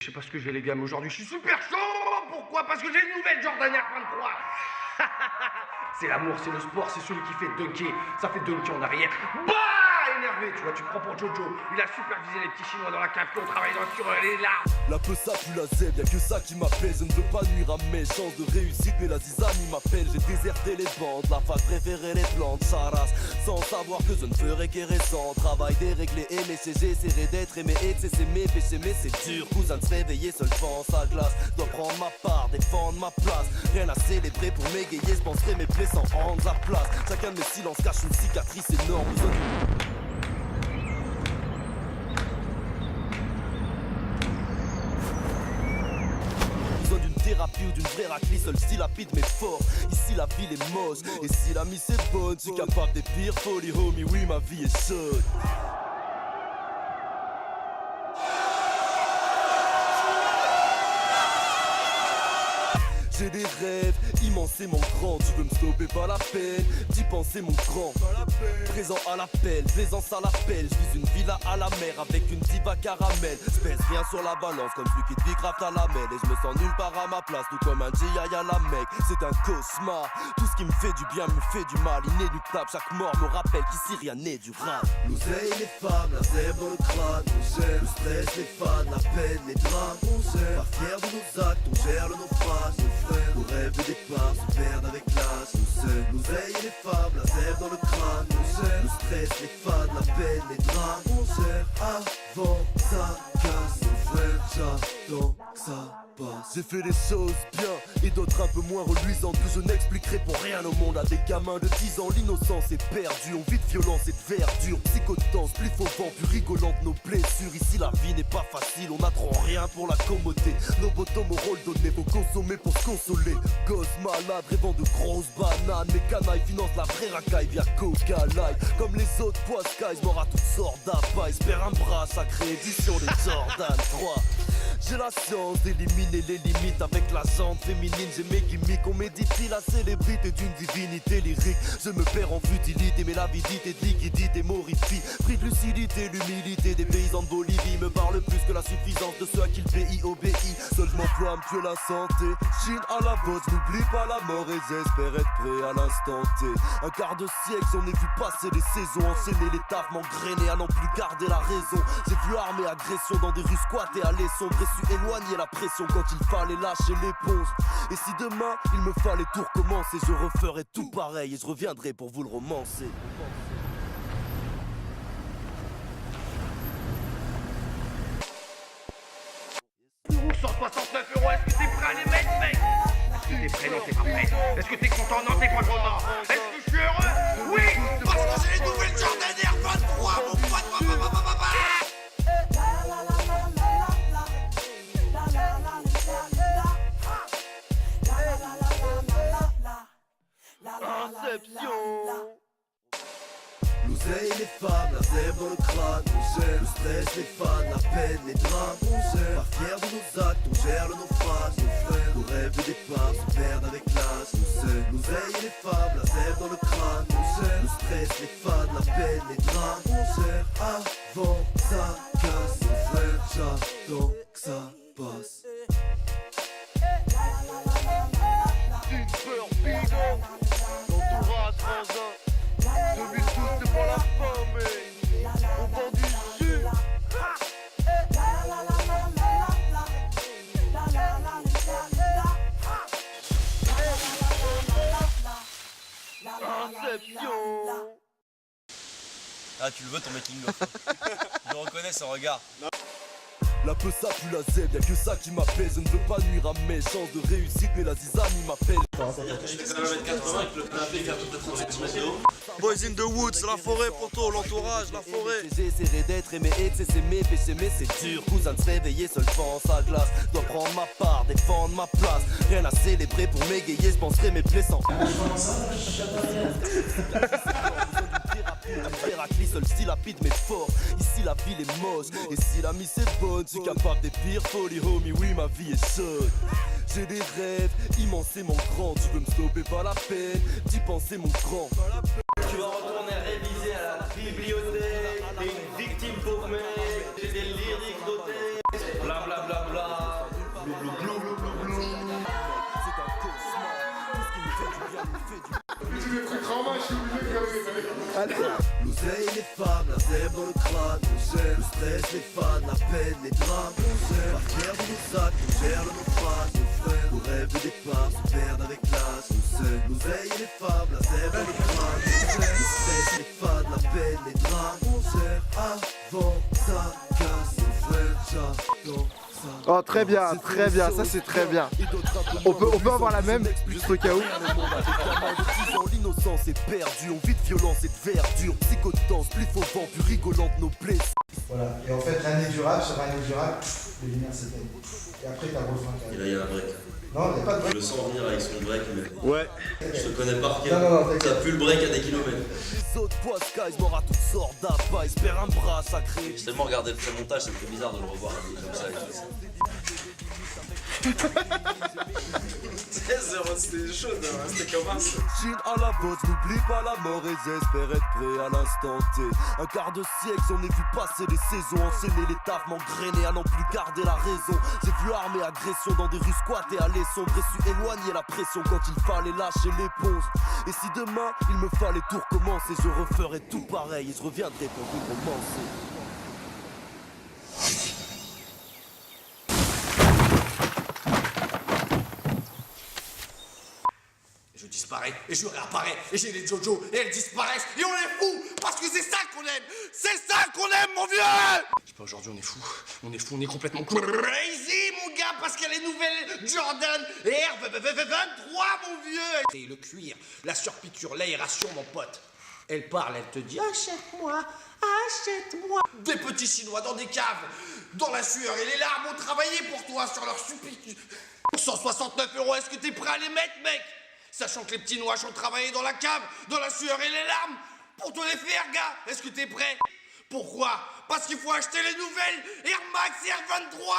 Je sais pas ce que j'ai les gars, mais aujourd'hui je suis super chaud. Pourquoi? Parce que j'ai une nouvelle Jordan Air 23. C'est l'amour, c'est le sport, c'est celui qui fait dunker. Ça fait dunker en arrière. Bah, énervé, tu vois, tu prends pour Jojo. Il a supervisé les petits chinois dans la cave, on travaille sur les larmes. La peu ça pue la zèbre, y'a que ça qui m'appelle. Je ne veux pas nuire à mes chances de réussite, mais la zizanie m'appelle. J'ai déserté les bandes, la fac préférée les plantes, sa race. Sans savoir que je ne ferai qu'est-récent. Travail déréglé, aimé, j'essaierai d'être aimé et de cesser mes péchés, mais c'est dur. Cousin de se réveiller seul devant sa glace. Dois prendre ma part, défendre ma place. Rien à célébrer pour m'égayer, je penserai mes plaies sans rendre la place. Chacun de mes silences cache une cicatrice énorme. Thérapie ou d'une vraie raclée, seul style rapide mais fort. Ici la ville est moche, et si la mise est bonne, je suis capable des pires folies, homie, oui ma vie est chaude. J'ai des rêves, immenses et mon grand. Tu veux me stopper, pas la peine. D'y penser mon grand. Présent à l'appel, plaisance à l'appel. Je vise une villa à la mer avec une diva caramel. J'pèse rien sur la balance comme celui qui te craft à la mêle. Et je me sens nulle part à ma place, tout comme un GI à la mec. C'est un cauchemar. Tout ce qui me fait du bien me fait du mal. Inéluctable, chaque mort me rappelle qu'ici rien n'est du rap. L'oseille, les femmes, la zèbre dans le crâne. On gère le stress, les fans, la peine, les drames. On gère, pas fier de nos actes, on gère le naufrage. Nos rêves de départ se perdent avec l'âge. On sait l'oseille et les femmes, la zèbre dans le crâne. On gère le stress, les fans, la peine, les drames. On gère avant ça casse. Mon frère, j'attends que ça passe. J'ai fait des choses bien et d'autres un peu moins reluisantes que je n'expliquerai pour rien au monde. À des gamins de 10 ans, l'innocence est perdue. On vit de violence et de verdure. Psychotance, plus faux vent, plus rigolante nos blessures. Ici la vie n'est pas facile, on n'attend rien pour l'accommoder. Nos bottoms au rôle donné, faut consommer pour se consoler. Gosse malade, rêvant de grosses bananes. Mes canailles financent la vraie racaille via Coca Light. Comme les autres poiscailles, mort à toutes sortes d'appâts. Espère un bras sacré, édition des Jordan 3. J'ai la science d'éliminer les limites avec la jante féminine. J'ai mes gimmicks, on m'édifie la célébrité d'une divinité lyrique. Je me perds en futilité, mais l'avidité de liquidité m'horrifie. Pris de lucidité, l'humilité des paysans de Bolivie me parle plus que la suffisance de ceux à qui le pays obéit. Seul je m'emploie à me tuer la santé. Chine à la botte, n'oublie pas la mort et j'espère être prêt à l'instant T. Un quart de siècle, j'en ai vu passer des saisons. Enchaîner les tafs, m'engrainer à n'en plus garder la raison. J'ai vu armée agression dans des rues squattées à les sombres. Su éloigner la pression quand il fallait lâcher l'éponge. Et si demain il me fallait tout recommencer, je referais tout pareil et je reviendrai pour vous le romancer. €, 169 €, est-ce que t'es prêt à les mettre, mec? Est-ce que t'es prêt? Non, t'es pas prêt. Est-ce que t'es content? Non, t'es pas content. Est-ce que je suis heureux? Oui, parce que j'ai les nouvelles Jordan Air 23, mon pote. Inception. L'oseille et les femmes, la zèbre dans le crâne. On gère le stress, les fans, la peine, les drames. On gère, pas fier de nos actes, on gère le naufrage. Nos frères, nos rêves de départ se perdent avec l'âge. On sait l'oseille et les femmes, la zèbre dans le crâne. On gère le stress, les fans, la peine, les drames. On gère avant ça casse. Mon frère, j'attends que ça passe. Une peur bidon, l'entourage rangin. 2012 c'est pas la fin mais on vend du jus. Inception. Ah tu le veux ton making of. Je reconnais son regard. La peu ça pue la zèbre, y'a que ça qui m'appelle. Je ne veux pas nuire à mes chances de réussite, mais la zizanie m'appelle. C'est-à-dire que je fais quand même 1m80 et que le canapé fait à peu près 30 cm de haut. Boys in the woods, la forêt poto, l'entourage, la forêt. J'essaierai d'être aimé et de cesser mes péchés, mais c'est dur. Cousin de se réveiller seul devant sa glace. Dois prendre ma part, défendre ma place. Rien à célébrer pour m'égayer, je penserai mes plaies sans. Héraclès, seul style rapide mais fort. Ici la ville est moche. Et si la mise est bonne, je suis capable des pires folies, homie. Oui, ma vie est chaude. J'ai des rêves immenses et mon grand. Tu veux me stopper, pas la peine d'y penser, mon grand. Tu vas retourner réviser à la bibliothèque. T'es une victime pauvre mec. J'ai des lyriques dotés. Blablabla. mal. L'oseille, les femmes, la zèbre dans le crâne, on gère. Le stress, les fans, la peine, les drames, on gère. Par terre dans nos sacs, on gère le naufrage, nos frères. Nos rêves de départ se perdent avec l'âge, on sait. L'oseille, les femmes, la zèbre dans le crâne, on gère. Le stress, les fans, la peine, les drames, on gère. Avant ça casse, nos frères, j'adore. Oh très bien, ça c'est très bien. On peut avoir la même, juste au cas où. L'innocence est perdue, on vit de violence et de verdure. Psychotance, plus faux vent, plus rigolante nos blessures. Voilà, et en fait l'année durable, sur l'année durable, les lumières s'éteignent. Et après t'as le refrain qui Et arrive. là, il y a un break. Non, il n'y a pas de Je break. le sens venir avec son break, mais Ouais. je te connais par cœur. Non, t'inquiète. T'as plus le break à des kilomètres. Les autres poiscailles, mort à toutes sortes d'appâts, espère un bras sacré. J'ai tellement regardé le pré-montage, ça me fait bizarre de le revoir habillé comme ça et tout. C'était chaud, c'était comme un. Chine à la botte, n'oublie pas la mort et j'espère être prêt à l'instant T. Un quart de siècle, j'en ai vu passer les saisons, enchaîner les tafs, m'engrainer à n'en plus garder la raison. J'ai vu armée, agression dans des rues squattées, aller sombre et su éloigner la pression quand il fallait lâcher l'éponge. Et si demain il me fallait tout recommencer, je referais tout pareil et je reviendrai pour vous romancer. Je disparais et je réapparais et j'ai les Jojo et elles disparaissent et on est fous parce que c'est ça qu'on aime. C'est ça qu'on aime, mon vieux. Je sais pas, aujourd'hui on est fous, on est complètement crazy, mon gars, parce qu'il y a les nouvelles Jordan Air 23, mon vieux. Et le cuir, la surpiqûre, l'aération, mon pote. Elle parle, elle te dit achète-moi, achète-moi. Des petits Chinois dans des caves, dans la sueur et les larmes ont travaillé pour toi sur leur supplique. 169 €, est-ce que t'es prêt à les mettre, mec? Sachant que les petits noix ont travaillé dans la cave, dans la sueur et les larmes, pour te les faire, gars. Est-ce que t'es prêt? Pourquoi? Parce qu'il faut acheter les nouvelles Air Max Air 23.